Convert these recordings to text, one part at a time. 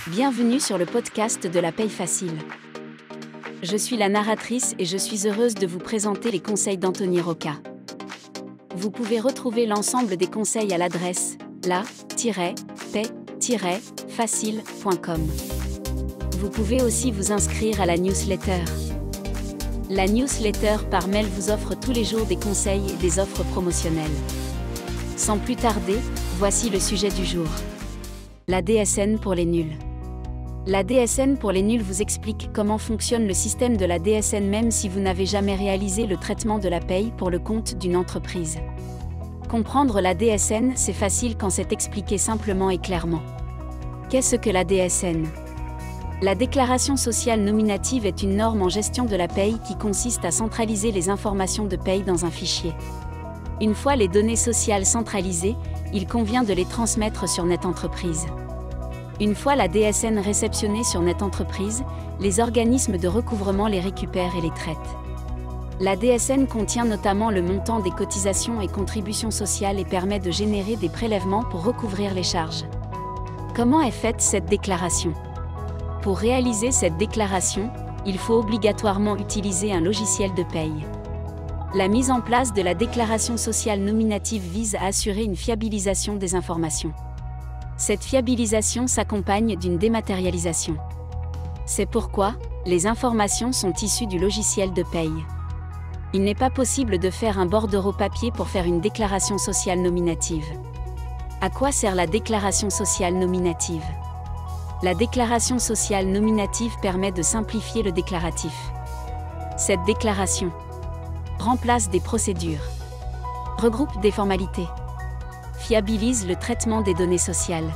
Bienvenue sur le podcast de la paye facile. Je suis la narratrice et je suis heureuse de vous présenter les conseils d'Anthony Rocca. Vous pouvez retrouver l'ensemble des conseils à l'adresse la-paye-facile.com. Vous pouvez aussi vous inscrire à la newsletter. La newsletter par mail vous offre tous les jours des conseils et des offres promotionnelles. Sans plus tarder, voici le sujet du jour. La DSN pour les nuls. La DSN pour les nuls vous explique comment fonctionne le système de la DSN même si vous n'avez jamais réalisé le traitement de la paye pour le compte d'une entreprise. Comprendre la DSN, c'est facile quand c'est expliqué simplement et clairement. Qu'est-ce que la DSN ? La déclaration sociale nominative est une norme en gestion de la paye qui consiste à centraliser les informations de paye dans un fichier. Une fois les données sociales centralisées, il convient de les transmettre sur NetEntreprise. Une fois la DSN réceptionnée sur NetEntreprise, les organismes de recouvrement les récupèrent et les traitent. La DSN contient notamment le montant des cotisations et contributions sociales et permet de générer des prélèvements pour recouvrir les charges. Comment est faite cette déclaration ? Pour réaliser cette déclaration, il faut obligatoirement utiliser un logiciel de paye. La mise en place de la déclaration sociale nominative vise à assurer une fiabilisation des informations. Cette fiabilisation s'accompagne d'une dématérialisation. C'est pourquoi, les informations sont issues du logiciel de paye. Il n'est pas possible de faire un bordereau papier pour faire une déclaration sociale nominative. À quoi sert la déclaration sociale nominative ? La déclaration sociale nominative permet de simplifier le déclaratif. Cette déclaration remplace des procédures, regroupe des formalités, fiabilise le traitement des données sociales.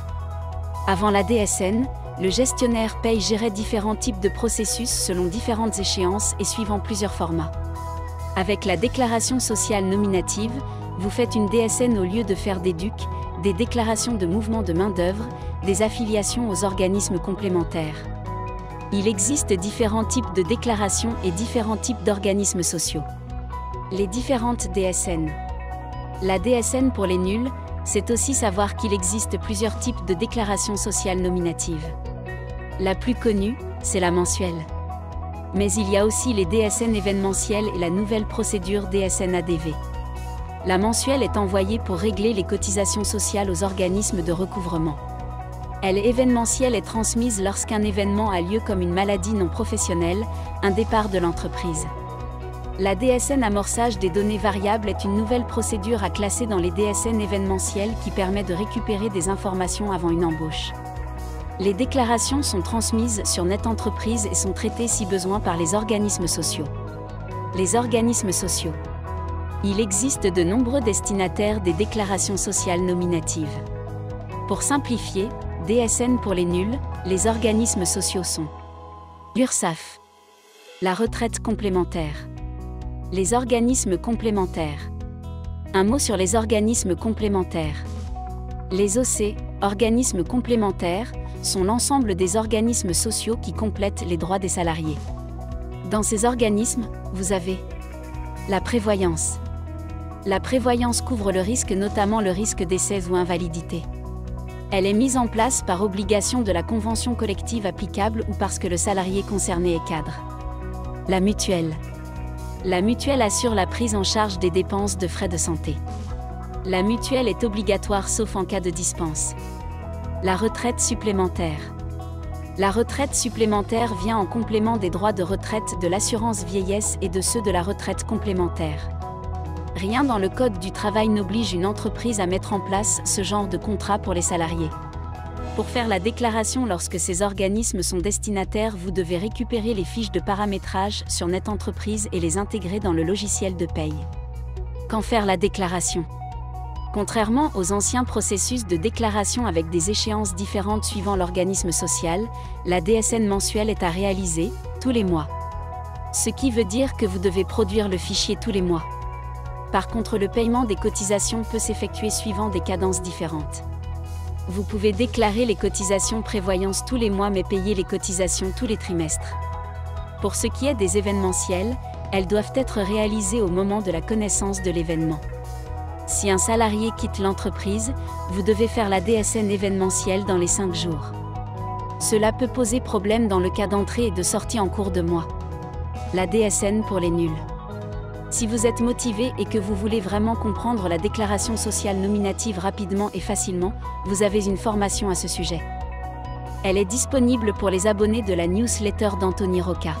Avant la DSN, le gestionnaire paye gérait différents types de processus selon différentes échéances et suivant plusieurs formats. Avec la déclaration sociale nominative, vous faites une DSN au lieu de faire des DUC, des déclarations de mouvement de main-d'œuvre, des affiliations aux organismes complémentaires. Il existe différents types de déclarations et différents types d'organismes sociaux. Les différentes DSN. La DSN pour les nuls, c'est aussi savoir qu'il existe plusieurs types de déclarations sociales nominatives. La plus connue, c'est la mensuelle. Mais il y a aussi les DSN événementielles et la nouvelle procédure DSN-ADV. La mensuelle est envoyée pour régler les cotisations sociales aux organismes de recouvrement. Elle événementielle est transmise lorsqu'un événement a lieu comme une maladie non professionnelle, un départ de l'entreprise. La DSN amorçage des données variables est une nouvelle procédure à classer dans les DSN événementielles qui permet de récupérer des informations avant une embauche. Les déclarations sont transmises sur NetEntreprise et sont traitées si besoin par les organismes sociaux. Les organismes sociaux. Il existe de nombreux destinataires des déclarations sociales nominatives. Pour simplifier, DSN pour les nuls, les organismes sociaux sont l'URSSAF, la retraite complémentaire, les organismes complémentaires. Un mot sur les organismes complémentaires. Les OC, organismes complémentaires, sont l'ensemble des organismes sociaux qui complètent les droits des salariés. Dans ces organismes, vous avez la prévoyance. La prévoyance couvre le risque, notamment le risque décès ou invalidité. Elle est mise en place par obligation de la convention collective applicable ou parce que le salarié concerné est cadre. La mutuelle. La mutuelle assure la prise en charge des dépenses de frais de santé. La mutuelle est obligatoire sauf en cas de dispense. La retraite supplémentaire. La retraite supplémentaire vient en complément des droits de retraite de l'assurance vieillesse et de ceux de la retraite complémentaire. Rien dans le Code du travail n'oblige une entreprise à mettre en place ce genre de contrat pour les salariés. Pour faire la déclaration lorsque ces organismes sont destinataires, vous devez récupérer les fiches de paramétrage sur NetEntreprise et les intégrer dans le logiciel de paye. Quand faire la déclaration ? Contrairement aux anciens processus de déclaration avec des échéances différentes suivant l'organisme social, la DSN mensuelle est à réaliser tous les mois. Ce qui veut dire que vous devez produire le fichier tous les mois. Par contre, le paiement des cotisations peut s'effectuer suivant des cadences différentes. Vous pouvez déclarer les cotisations prévoyance tous les mois mais payer les cotisations tous les trimestres. Pour ce qui est des événementiels, elles doivent être réalisées au moment de la connaissance de l'événement. Si un salarié quitte l'entreprise, vous devez faire la DSN événementielle dans les 5 jours. Cela peut poser problème dans le cas d'entrée et de sortie en cours de mois. La DSN pour les nuls. Si vous êtes motivé et que vous voulez vraiment comprendre la déclaration sociale nominative rapidement et facilement, vous avez une formation à ce sujet. Elle est disponible pour les abonnés de la newsletter d'Anthony Rocca.